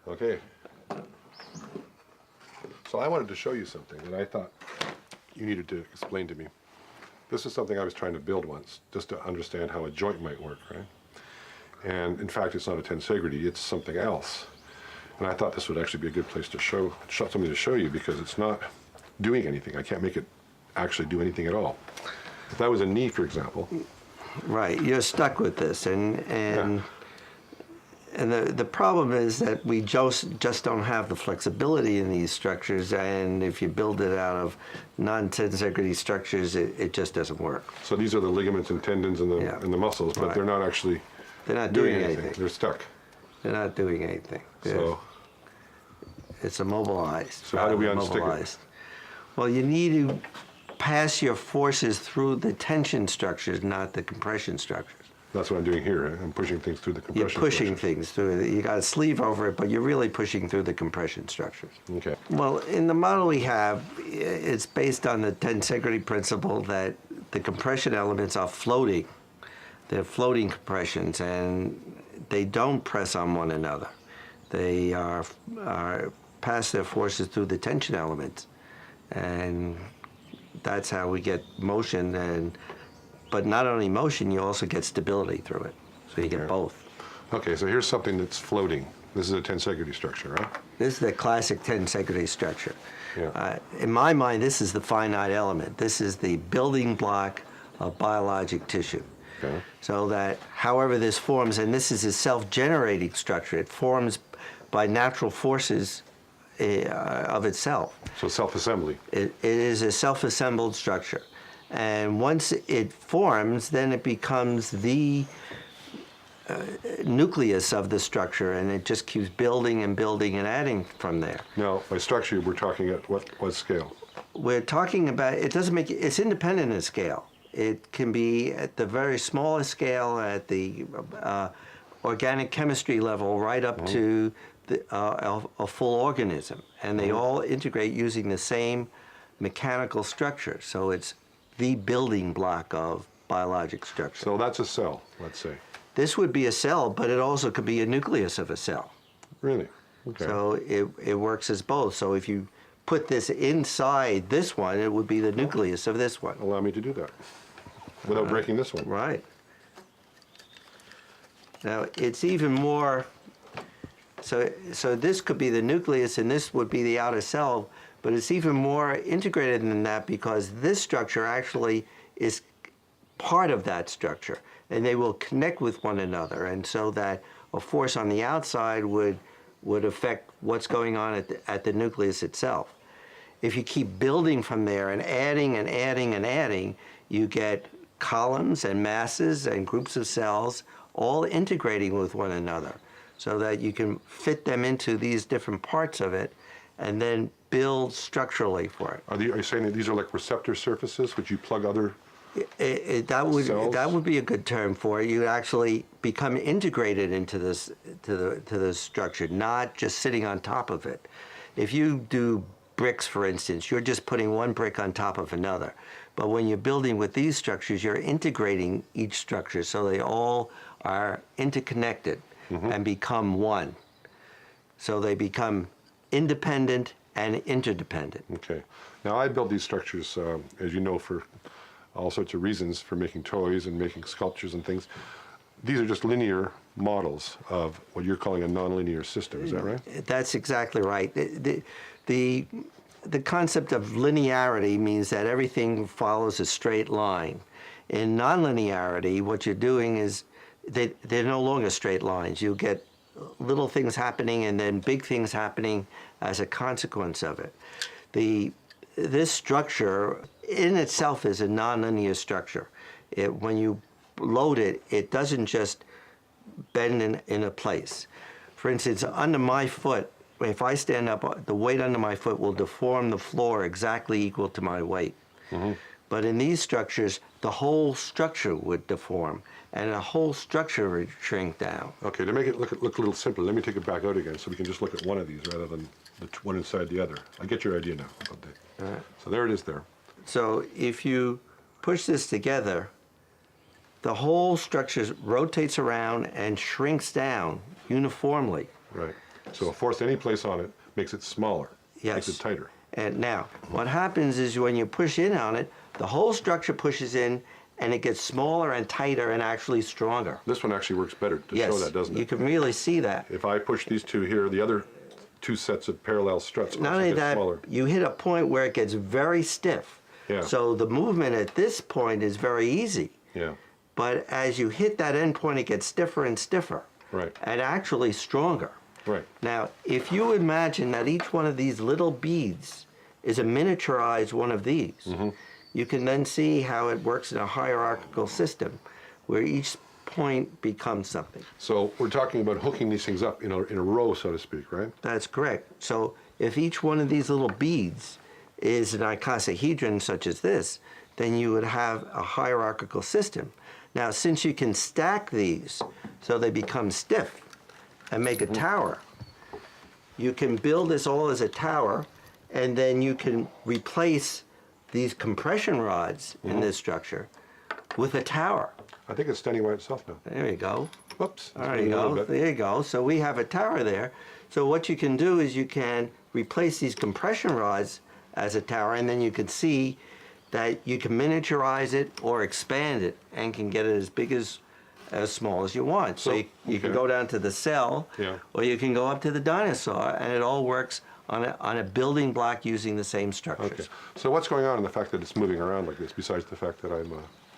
Okay. So I wanted to show you something that I thought you needed to explain to me. This is something I was trying to build once, just to understand how a joint might work, right? And in fact, it's not a tensegrity, it's something else. And I thought this would actually be a good place to show something to show you, because it's not doing anything. I can't make it actually do anything at all. If that was a knee, for example. Right, you're stuck with this, and the problem is that we just don't have the flexibility in these structures, and if you build it out of non-tensegrity structures, it just doesn't work. So these are the ligaments and tendons and the muscles, but they're not actually doing anything. They're stuck. They're not doing anything. So it's immobilized. So how do we unstick it? Well, you need to pass your forces through the tension structures, not the compression structures. That's what I'm doing here. I'm pushing things through the compression You're pushing structures. things through it. You got a sleeve over it, but you're really pushing through the compression structures. Okay. Well, in the model we have, it's based on the tensegrity principle that the compression elements are floating. They're floating compressions, and they don't press on one another. They are pass their forces through the tension elements, and that's how we get motion. But not only motion, you also get stability through it. So you get both. Okay, so here's something that's floating. This is a tensegrity structure, right? This is the classic tensegrity structure. Yeah. In my mind, this is the finite element. This is the building block of biologic tissue. Okay. So that however this forms, and this is a self-generating structure, it forms by natural forces of itself. So self-assembly. It is a self-assembled structure. And once it forms, then it becomes the nucleus of the structure, and it just keeps building and building and adding from there. Now, by structure, we're talking at what scale? We're talking about, it's independent in scale. It can be at the very smallest scale, at the organic chemistry level, right up to a full organism. And they all integrate using the same mechanical structure. So it's the building block of biologic structure. So that's a cell, let's say. This would be a cell, but it also could be a nucleus of a cell. Really? Okay. So it works as both. So if you put this inside this one, it would be the nucleus of this one. Allow me to do that without breaking this one. Right. Now it's even more, so this could be the nucleus and this would be the outer cell, but it's even more integrated than that, because this structure actually is part of that structure, and they will connect with one another, and so that a force on the outside would affect what's going on at the nucleus itself. If you keep building from there and adding and adding and adding, you get columns and masses and groups of cells all integrating with one another, so that you can fit them into these different parts of it and then build structurally for it. Are you saying that these are like receptor surfaces, which you plug other cells? That would be a good term for it. You actually become integrated into this to the structure, not just sitting on top of it. If you do bricks, for instance, you're just putting one brick on top of another. But when you're building with these structures, you're integrating each structure so they all are interconnected and become one. So they become independent and interdependent. Okay. Now, I build these structures, as you know, for all sorts of reasons, for making toys and making sculptures and things. These are just linear models of what you're calling a nonlinear system. Is that right? That's exactly right. The concept of linearity means that everything follows a straight line. In nonlinearity, what you're doing is they're no longer straight lines. You get little things happening and then big things happening as a consequence of it. This structure in itself is a nonlinear structure. When you load it, it doesn't just bend in a place. For instance, under my foot, if I stand up, the weight under my foot will deform the floor exactly equal to my weight. But in these structures, the whole structure would deform, and the whole structure would shrink down. Okay, to make it look a little simpler, let me take it back out again so we can just look at one of these rather than the one inside the other. I get your idea now. So there it is there. So if you push this together, the whole structure rotates around and shrinks down uniformly. Right. So a force any place on it makes it smaller, makes Yes. it tighter. And now, what happens is when you push in on it, the whole structure pushes in, and it gets smaller and tighter and actually stronger. This one actually works better to show that, doesn't You it? can really see that. If I push these two here, the other two sets of parallel struts Not also only get that, smaller. you hit a point where it gets very stiff. Yeah. So the movement at this point is very easy. Yeah, But as you hit that end point, it gets stiffer and stiffer. Right. And actually stronger. right. Now, if you imagine that each one of these little beads is a miniaturized one of these, you can then see how it works in a hierarchical system where each point becomes something. So we're talking about hooking these things up in a row, so to speak, right? That's correct. So if each one of these little beads is an icosahedron such as this, then you would have a hierarchical system. Now, since you can stack these so they become stiff and make a tower, you can build this all as a tower, and then you can replace these compression rods in this structure with a tower. I think it's standing by itself now. There you go. Whoops. it's There moving you a little go. bit. There you go. So we have a tower there. So what you can do is you can replace these compression rods as a tower, and then you can see that you can miniaturize it or expand it and can get it as big as small as you want. So you can okay. go down to the cell, Yeah. or you can go up to the dinosaur, and it all works on a building block using the same structures. Okay. So what's going on in the fact that it's moving around like this, besides the fact that I'm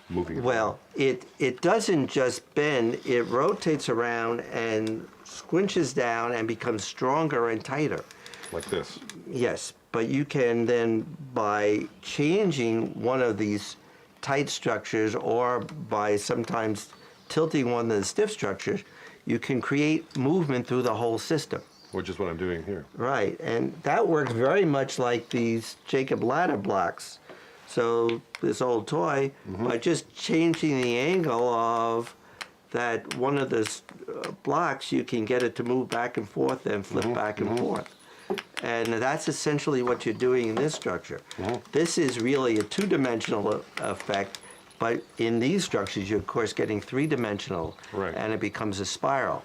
moving it? Well, it doesn't just bend, it rotates around and squinches down and becomes stronger and tighter. Like this. Yes, but you can then, by changing one of these tight structures or by sometimes tilting one of the stiff structures, you can create movement through the whole system. Which is what I'm doing here. Right, and that works very much like these Jacob ladder blocks. So this old toy, by just changing the angle of that one of the blocks, you can get it to move back and forth and flip back and forth. And that's essentially what you're doing in this structure. This is really a two-dimensional effect, but in these structures, you're of course getting three-dimensional, Right. and it becomes a spiral.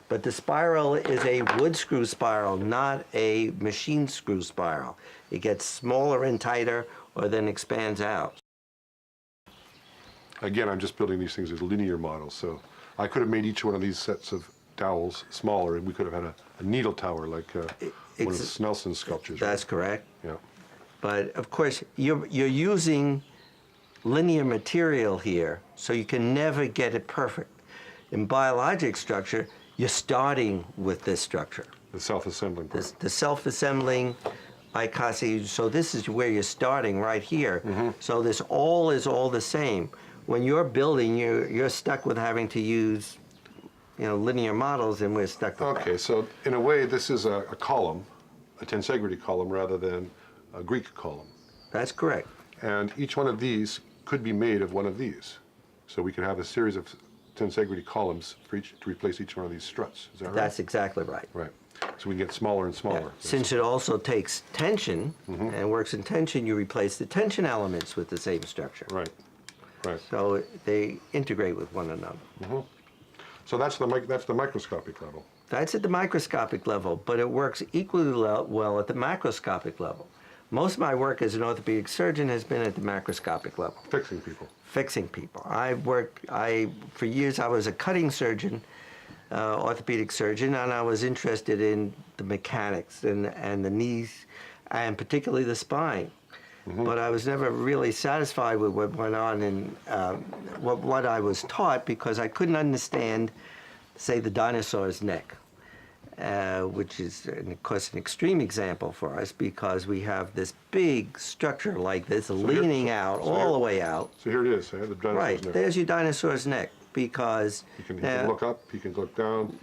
But the spiral is a wood screw spiral, not a machine screw spiral. It gets smaller and tighter, or then expands out. Again, I'm just building these things as linear models, so I could have made each one of these sets of dowels smaller, and we could have had a needle tower like one of Snelson's sculptures. That's correct. Right? Yeah. But of course, you're using linear material here, so you can never get it perfect. In biologic structure, you're starting with this structure. The self-assembling part. The self-assembling icosahedron. So this is where you're starting right here. So this all is all the same. When you're building, you're stuck with having to use, linear models, and we're stuck with Okay, so in a way, this is a column, a tensegrity column rather than a Greek column. That's correct. And each one of these could be made of one of these. So we could have a series of tensegrity columns for each, to replace each one of these struts. Is that right? That's exactly right. Right. So we can get smaller and smaller. Since it also takes tension and works in tension, you replace the tension elements with the same structure. Right. Right. So they integrate with one another. So that's the microscopic level. That's at the microscopic level, but it works equally well at the macroscopic level. Most of my work as an orthopedic surgeon has been at the macroscopic level. Fixing people. Fixing people. For years I was a cutting surgeon, orthopedic surgeon, and I was interested in the mechanics and the knees, and particularly the spine. But I was never really satisfied with what went on in what I was taught, because I couldn't understand, say, the dinosaur's neck, which is, of course, an extreme example for us, because we have this big structure like this leaning out all the way out. So here it is, the dinosaur's Right, neck. there's your dinosaur's neck, because He can look up, he can look down.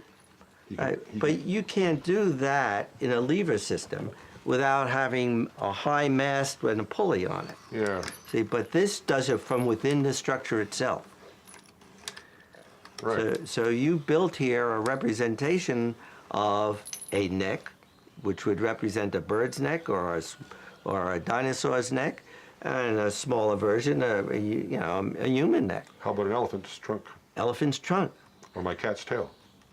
but you can't do that in a lever system without having a high mast and a pulley on it. Yeah. See, but this does it from within the structure itself. Right. So you built here a representation of a neck, which would represent a bird's neck or a dinosaur's neck, and a smaller version, a human neck. How about an elephant's trunk? Elephant's trunk, Or my cat's tail?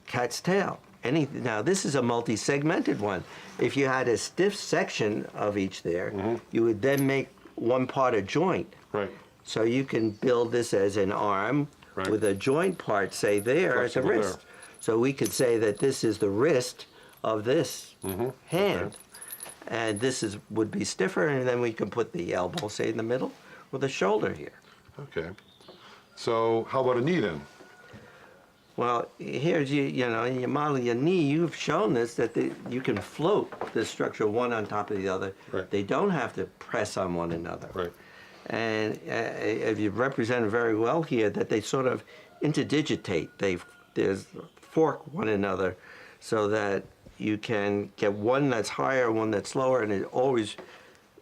cat's tail. now this is a multi-segmented one. If you had a stiff section of each there, you would then make one part a joint. Right. So you can build this as an arm Right. with a joint part, say there at the Flexible wrist. there. So we could say that this is the wrist of this hand. And this would be stiffer, and then we can put the elbow, say, in the middle, with the shoulder here. Okay. So how about a knee then? Well, here's you know, in your model of your knee, you've shown this, that you can float the structure one on top of the other. Right. They don't have to press on one another. Right. And if you've represented very well here, that they sort of interdigitate. There's fork one another so that you can get one that's higher, one that's lower, and it always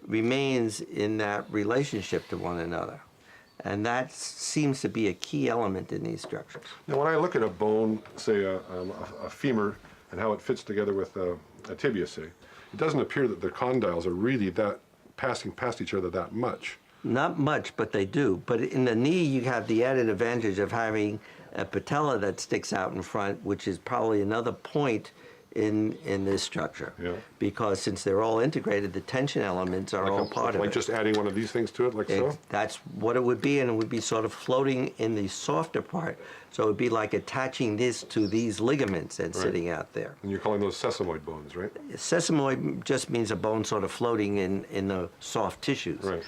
remains in that relationship to one another. And that seems to be a key element in these structures. Now, when I look at a bone, say a femur, and how it fits together with a tibia, say, it doesn't appear that the condyles are really that passing past each other that much. Not much, but they do. But in the knee, you have the added advantage of having a patella that sticks out in front, which is probably another point in this structure. Yeah. Because since they're all integrated, the tension elements are all part of like it. just adding one of these things to it, like so? That's what it would be, and it would be sort of floating in the softer part. So it would be like attaching this to these ligaments and sitting out there. And you're calling those sesamoid bones, right? Sesamoid just means a bone sort of floating in the soft tissues. Right.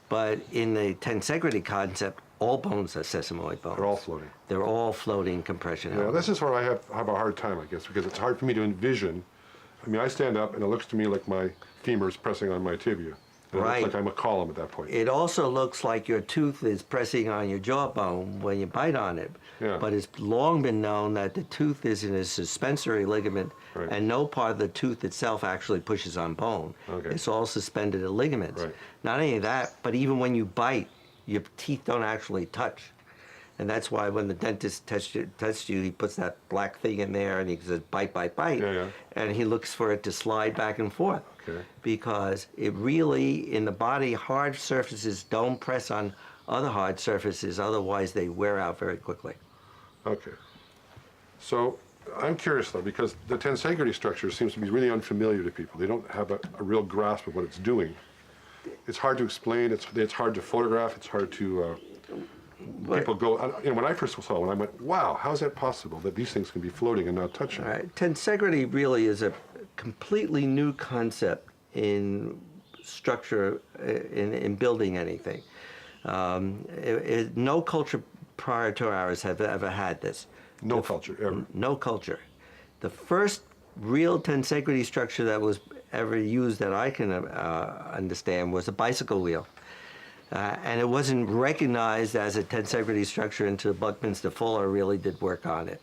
But in the tensegrity concept, all bones are sesamoid bones. They're all floating. They're all floating compression Yeah, elements. this is where I have a hard time, I guess, because it's hard for me to envision. I mean, I stand up and it looks to me like my femur's pressing on my tibia. And Right. It looks like I'm a column at that point. It also looks like your tooth is pressing on your jawbone when you bite on it. Yeah. But it's long been known that the tooth is in a suspensory ligament, Right. and no part of the tooth itself actually pushes on bone. Okay. It's all suspended in ligaments. Right. Not only that, but even when you bite, your teeth don't actually touch. And that's why when the dentist tests you, he puts that black thing in there and he says, bite, bite, bite. Yeah, yeah. And he looks for it to slide back and forth. Okay. Because it really, in the body, hard surfaces don't press on other hard surfaces, otherwise they wear out very quickly. Okay. So I'm curious, though, because the tensegrity structure seems to be really unfamiliar to people. They don't have a real grasp of what it's doing. It's hard to explain. It's hard to photograph. It's hard to... people go... when I first saw one, I went, wow, how is that possible that these things can be floating and not touching? All right. Tensegrity really is a completely new concept in structure, in building anything. No culture prior to ours have ever had this. No culture, ever. No culture. The first real tensegrity structure that was ever used that I can understand was a bicycle wheel. And it wasn't recognized as a tensegrity structure until Buckminster Fuller really did work on it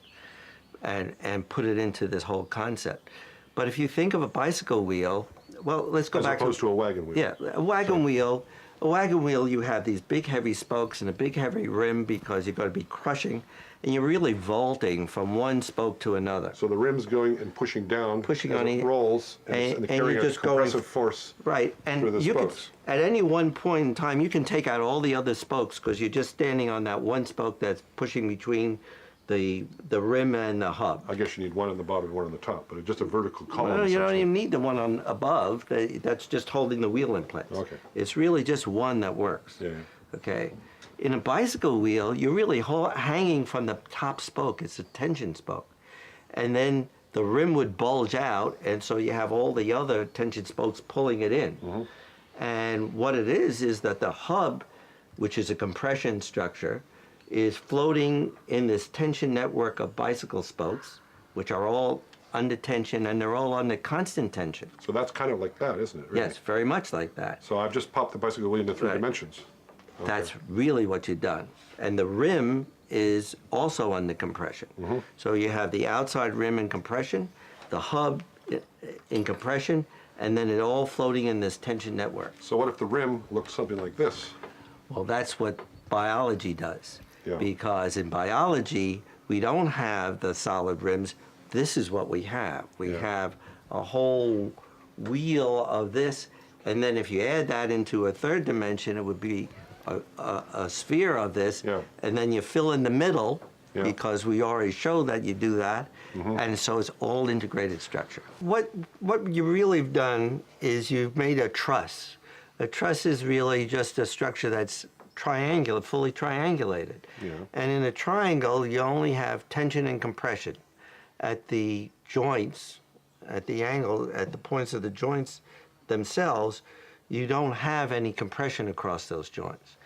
and put it into this whole concept. But if you think of a bicycle wheel, well, let's go back As opposed to a wagon wheel. Yeah, a wagon wheel. A wagon wheel, you have these big heavy spokes and a big heavy rim because you're going to be crushing, and you're really vaulting from one spoke to another. So the rim's going and pushing down Pushing as on it each- rolls and carrying you're a just going compressive force Right, through and the you can, spokes. at any one point in time, you can take out all the other spokes because you're just standing on that one spoke that's pushing between the rim and the hub. I guess you need one on the bottom and one on the top, but it's just a vertical column. Well, you don't essentially. even need the one on above. That's just holding the wheel in place. Okay. It's really just one that works. Yeah. Okay. In a bicycle wheel, you're really hanging from the top spoke. It's a tension spoke. And then the rim would bulge out, and so you have all the other tension spokes pulling it in. Mm-hmm. And what it is that the hub, which is a compression structure, is floating in this tension network of bicycle spokes, which are all under tension, and they're all under constant tension. So that's kind of like that, isn't it? Really? Yes, very much like that. So I've just popped the bicycle wheel into three Right. dimensions. Okay. That's really what you've done. And the rim is also under compression. Mm-hmm. So you have the outside rim in compression, the hub in compression, and then it all floating in this tension network. So what if the rim looks something like this? Well, that's what biology does. Yeah. Because in biology, we don't have the solid rims. This is what we have. We Yeah. have a whole wheel of this, and then if you add that into a third dimension, it would be a sphere of this, Yeah. and then you fill in the middle, Yeah. because we already showed that you do that, and so it's all integrated structure. What you really have done is you've made a truss. A truss is really just a structure that's triangular, fully triangulated. Yeah. And in a triangle, you only have tension and compression at the joints, at the angle, at the points of the joints themselves. You don't have any compression across those joints.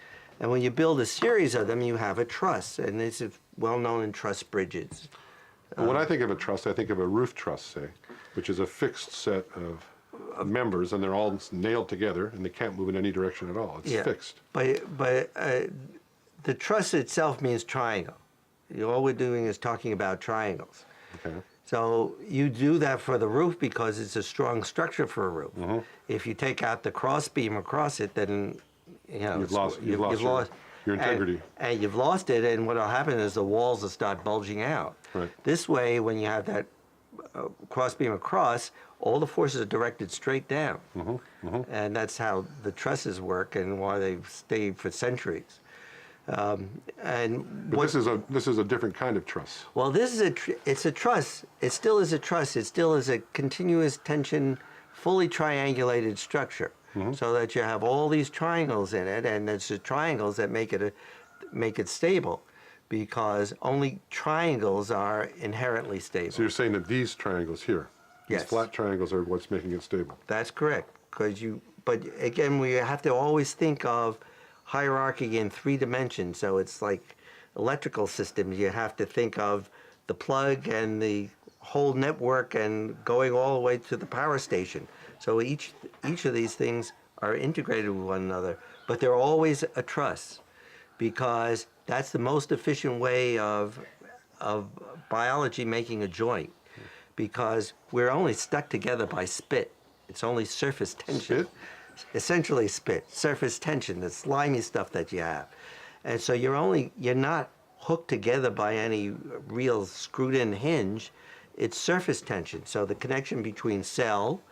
And when you build a series of them, you have a truss, and this is well known in truss bridges. But when I think of a truss, I think of a roof truss, say, which is a fixed set of members, and they're all nailed together, and they can't move in any direction at all. It's fixed. But the truss itself means triangle. All we're doing is talking about triangles. Okay. So you do that for the roof because it's a strong structure for a roof. If you take out the cross beam across it, then You've lost your integrity. And you've lost it, and what will happen is the walls will start bulging out. Right. This way, when you have that cross beam across, all the forces are directed straight down. And that's how the trusses work and why they've stayed for centuries. But this is a different kind of truss. Well, this is it's a truss. It still is a truss. It still is a continuous tension, fully triangulated structure. So that you have all these triangles in it, and it's the triangles that make it stable, because only triangles are inherently stable. So you're saying that these triangles here, Yes. these flat triangles, are what's making it stable. That's correct. But again, we have to always think of hierarchy in 3 dimensions. So it's like electrical systems. You have to think of the plug and the whole network and going all the way to the power station. So each of these things are integrated with one another, but they're always a truss, because that's the most efficient way of biology making a joint, because we're only stuck together by spit. It's only surface tension. Spit? Essentially spit, surface tension, the slimy stuff that you have. And so you're not hooked together by any real screwed in hinge. It's surface tension. So the connection between cell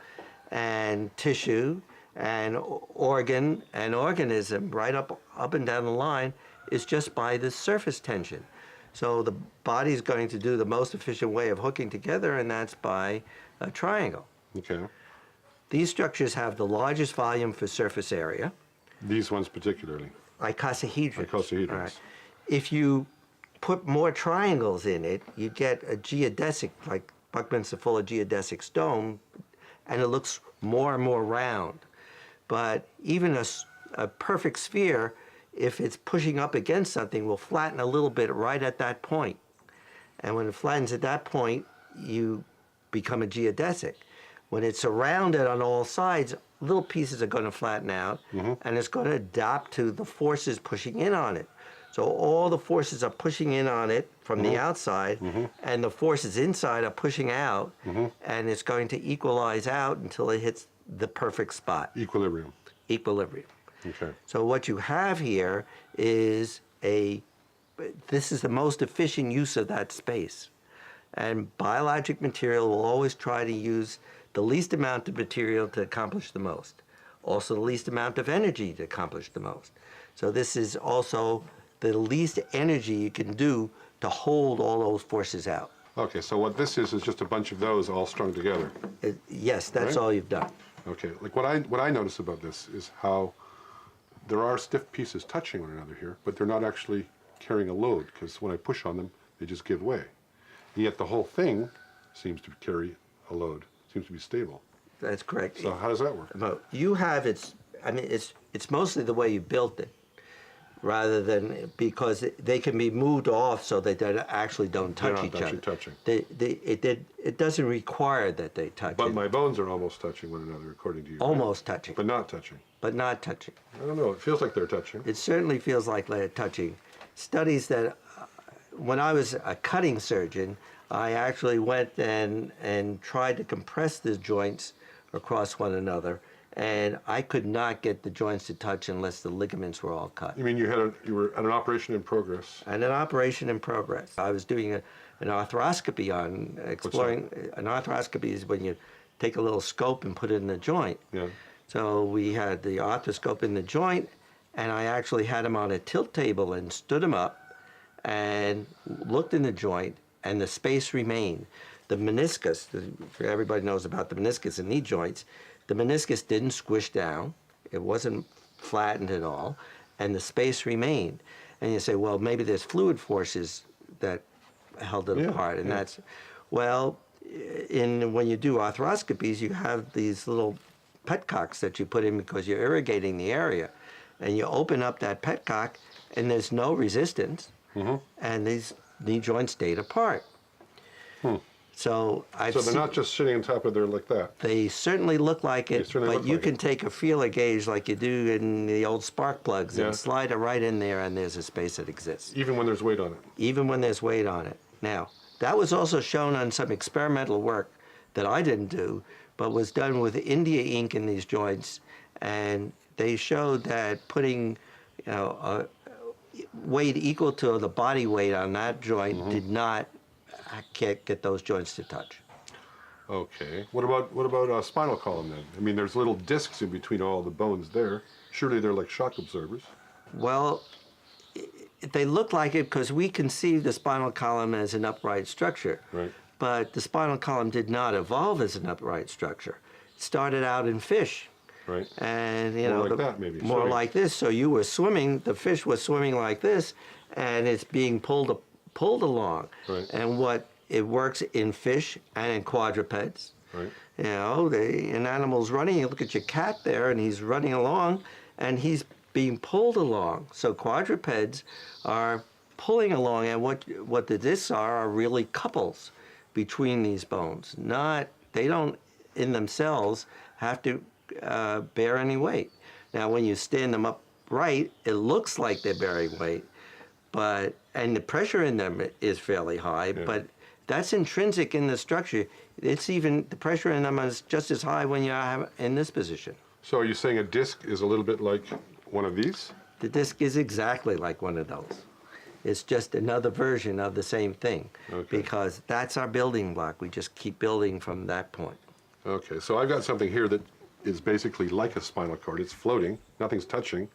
and tissue and organ and organism right up and down the line is just by the surface tension. So the body's going to do the most efficient way of hooking together, and that's by a triangle. Okay. These structures have the largest volume for surface area. These ones particularly. Icosahedrons. Icosahedrons. All right. If you put more triangles in it, you get a geodesic, like Buckminster-Fuller geodesic stone, and it looks more and more round. But even a perfect sphere, if it's pushing up against something, will flatten a little bit right at that point. And when it flattens at that point, you become a geodesic. When it's surrounded on all sides, little pieces are going to flatten out, and it's going to adapt to the forces pushing in on it. So all the forces are pushing in on it from the outside, and the forces inside are pushing out, and it's going to equalize out until it hits the perfect spot. Equilibrium. Equilibrium. Okay. So what you have here is this is the most efficient use of that space. And biologic material will always try to use the least amount of material to accomplish the most. Also the least amount of energy to accomplish the most. So this is also the least energy you can do to hold all those forces out. Okay, so what this is just a bunch of those all strung together. Yes, that's Right. all you've done. Okay, like what I notice about this is how there are stiff pieces touching one another here, but they're not actually carrying a load, because when I push on them, they just give way. And yet the whole thing seems to carry a load, seems to be stable. That's correct. So how does that work? But you have it's mostly the way you built it, rather than because they can be moved off so that they actually don't touch They're each not other. actually touching. It doesn't require that they touch. But my bones are almost touching one another, according to you. right? Almost touching, But not touching. but not touching. I don't know, it feels like they're touching. It certainly feels like they're touching. Studies that, when I was a cutting surgeon, I actually went and tried to compress the joints across one another, and I could not get the joints to touch unless the ligaments were all cut. You mean you were at an operation in progress? And an operation in progress. I was doing an arthroscopy on exploring. An arthroscopy is when you take a little scope and put it in the joint. Yeah. So we had the arthroscope in the joint, and I actually had him on a tilt table and stood him up and looked in the joint, and the space remained. The meniscus, everybody knows about the meniscus in knee joints, the meniscus didn't squish down, it wasn't flattened at all, and the space remained. And you say, well, maybe there's fluid forces that held it apart, and that's, well, when you do arthroscopies, you have these little petcocks that you put in because you're irrigating the area, and you open up that petcock, and there's no resistance, and these knee joints stayed apart. So they're not just sitting on top of there like that. They certainly look like it, but you can take a feeler gauge like you do in the old spark plugs and slide it right in there, and there's a space that exists. Even when there's weight on it. Even when there's weight on it. Now, that was also shown on some experimental work that I didn't do, but was done with India ink in these joints, and they showed that putting, weight equal to the body weight on that joint did not get those joints to touch. Okay. What about a spinal column then? I mean, there's little discs in between all the bones there. Surely they're like shock absorbers. Well, they look like it because we conceive the spinal column as an upright structure. Right. But the spinal column did not evolve as an upright structure. It started out in fish. Right. And More like that, maybe. More Swimming. like this. So you were swimming, the fish was swimming like this, and it's being pulled along. Right. And it works in fish and in quadrupeds. Right. You know, an animal's running, you look at your cat there, and he's running along, and he's being pulled along. So quadrupeds are pulling along, and what the discs are really couples between these bones. They don't, in themselves, have to bear any weight. Now, when you stand them upright, it looks like they're bearing weight, and the pressure in them is fairly high, but that's intrinsic in the structure. It's even, the pressure in them is just as high when you're in this position. So are you saying a disc is a little bit like one of these? The disc is exactly like one of those. It's just another version of the same thing, because that's our building block. We just keep building from that point. Okay, so I've got something here that is basically like a spinal cord. It's floating, nothing's touching,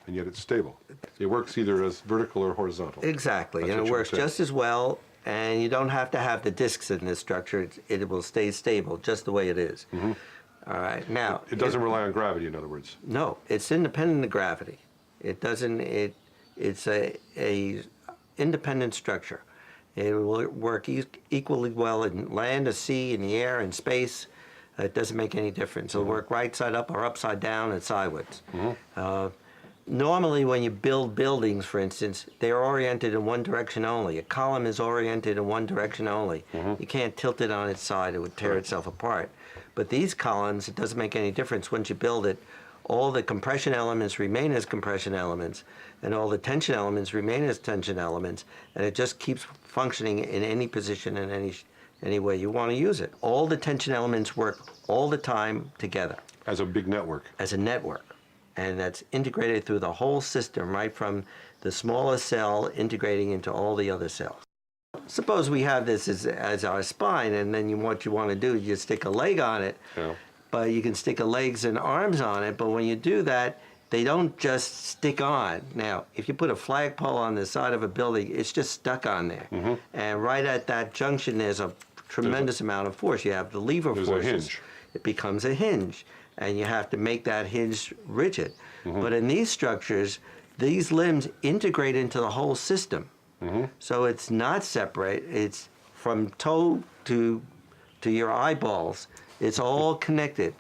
and yet it's stable. It works either as vertical or horizontal. Exactly, That's and what it you works said. just as well, and you don't have to have the discs in this structure. It will stay stable just the way it is. All right, now. It doesn't rely on gravity, in other words. No, it's independent of gravity. It doesn't, it's a independent structure. It will work equally well in land, the sea, in the air, in space. It doesn't make any difference. It'll work right side up or upside down and sideways. Normally, when you build buildings, for instance, they're oriented in one direction only. A column is oriented in one direction only. You can't tilt it on its side. It would tear itself apart. But these columns, it doesn't make any difference. Once you build it, all the compression elements remain as compression elements, and all the tension elements remain as tension elements, and it just keeps functioning in any position in any way you want to use it. All the tension elements work all the time together. As a big network. As a network. And that's integrated through the whole system, right from the smallest cell integrating into all the other cells. Suppose we have this as our spine, and then what you want to do is you stick a leg on it, but you can stick legs and arms on it, but when you do that, they don't just stick on. Now, if you put a flagpole on the side of a building, it's just stuck on there. And right at that junction, there's a tremendous amount of force. You have the lever forces. There's a hinge. It becomes a hinge, and you have to make that hinge rigid. But in these structures, these limbs integrate into the whole system. So it's not separate. It's from toe to your eyeballs. It's all connected.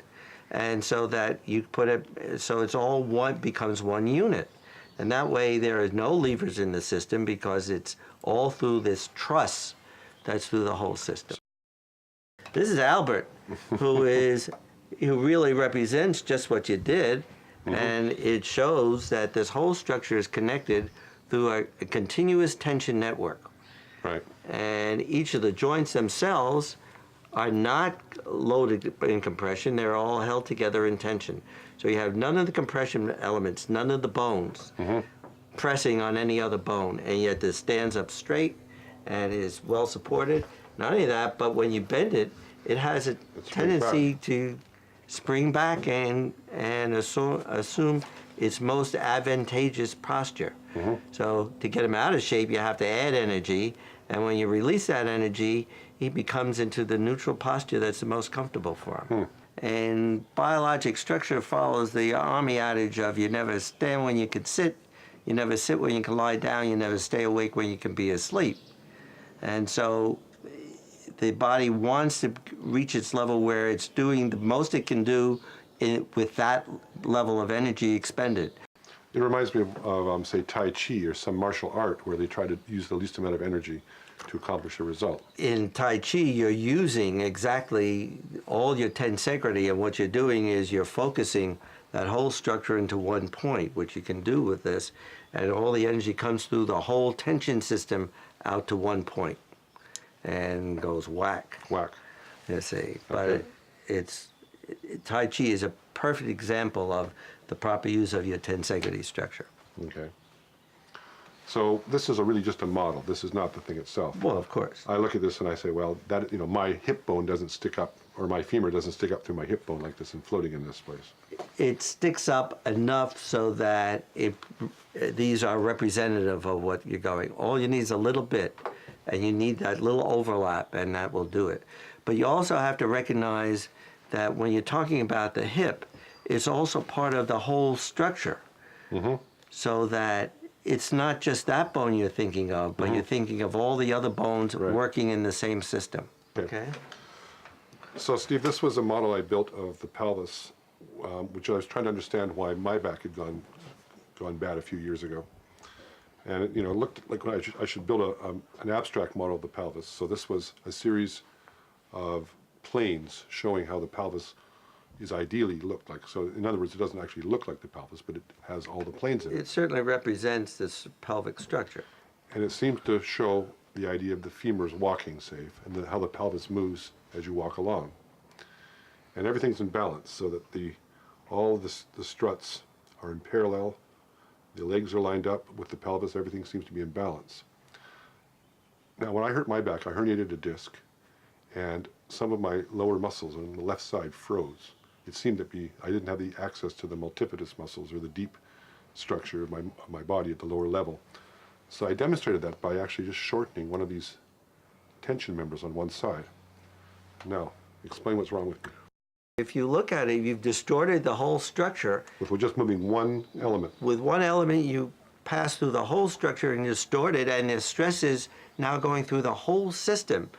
And so that you put it, so it's all becomes one unit. And that way there is no levers in the system because it's all through this truss that's through the whole system. This is Albert, who really represents just what you did, and it shows that this whole structure is connected through a continuous tension network. Right. And each of the joints themselves are not loaded in compression, they're all held together in tension. So you have none of the compression elements, none of the bones pressing on any other bone, and yet this stands up straight and is well supported. Not only that, but when you bend it, it has a tendency to spring back and assume its most advantageous posture. So to get him out of shape, you have to add energy, and when you release that energy, he becomes into the neutral posture that's the most comfortable for him. And biologic structure follows the army adage of you never stand when you can sit, you never sit when you can lie down, you never stay awake when you can be asleep. And so the body wants to reach its level where it's doing the most it can do with that level of energy expended. It reminds me of say, Tai Chi or some martial art where they try to use the least amount of energy to accomplish a result. In Tai Chi, you're using exactly all your tensegrity, and what you're doing is you're focusing that whole structure into one point, which you can do with this, and all the energy comes through the whole tension system out to one point and goes whack. Whack. You see, but Okay. Tai Chi is a perfect example of the proper use of your tensegrity structure. Okay. So this is really just a model. This is not the thing itself. Well, of course. I look at this and I say, well, that my hip bone doesn't stick up, or my femur doesn't stick up through my hip bone like this and floating in this place. It sticks up enough so that these are representative of what you're going. All you need is a little bit, and you need that little overlap, and that will do it. But you also have to recognize that when you're talking about the hip, it's also part of the whole structure. So that it's not just that bone you're thinking of, but you're thinking of all the other bones working in the same system. Okay? So Steve, this was a model I built of the pelvis, which I was trying to understand why my back had gone bad a few years ago. And it looked like I should build an abstract model of the pelvis. So this was a series of planes showing how the pelvis is ideally looked like. So in other words, it doesn't actually look like the pelvis, but it has all the planes in it. It certainly represents this pelvic structure. And it seems to show the idea of the femurs walking safe and how the pelvis moves as you walk along. And everything's in balance so that all the struts are in parallel, the legs are lined up with the pelvis, everything seems to be in balance. Now when I hurt my back, I herniated a disc, and some of my lower muscles on the left side froze. It seemed to I didn't have the access to the multifidus muscles or the deep structure of my body at the lower level. So I demonstrated that by actually just shortening one of these tension members on one side. Now, explain what's wrong with me. If you look at it, you've distorted the whole structure. If we're just moving one element. With one element, you pass through the whole structure and distort it, and the stress is now going through the whole system.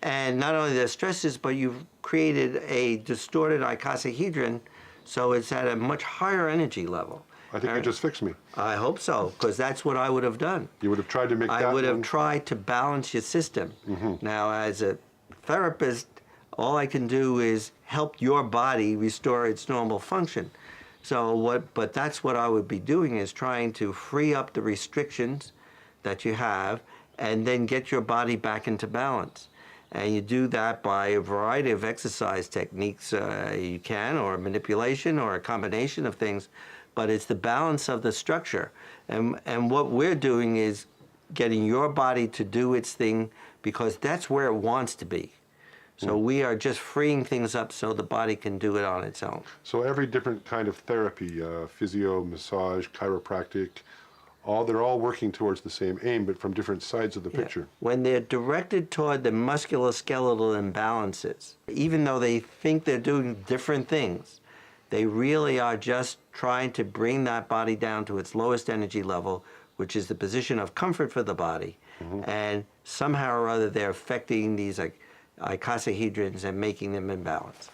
And not only the stresses, but you've created a distorted icosahedron, so it's at a much higher energy level. I think you just fixed me. I hope so, because that's what I would have done. You would have tried to make that I would have one. tried to balance your system. Now, as a therapist, all I can do is help your body restore its normal function. But that's what I would be doing, is trying to free up the restrictions that you have and then get your body back into balance. And you do that by a variety of exercise techniques you can, or manipulation, or a combination of things, but it's the balance of the structure. And what we're doing is getting your body to do its thing, because that's where it wants to be. So we are just freeing things up so the body can do it on its own. So every different kind of therapy, physio, massage, chiropractic, they're all working towards the same aim, but from different sides of the picture. When they're directed toward the musculoskeletal imbalances, even though they think they're doing different things, they really are just trying to bring that body down to its lowest energy level, which is the position of comfort for the body. And somehow or other, they're affecting these icosahedrons and making them in balance.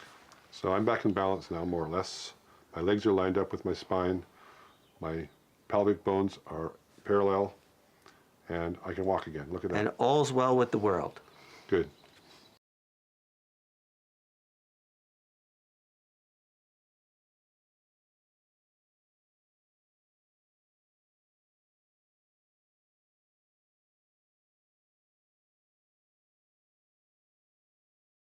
So I'm back in balance now, more or less. My legs are lined up with my spine. My pelvic bones are parallel, and I can walk again. Look at that. And all's well with the world. Good.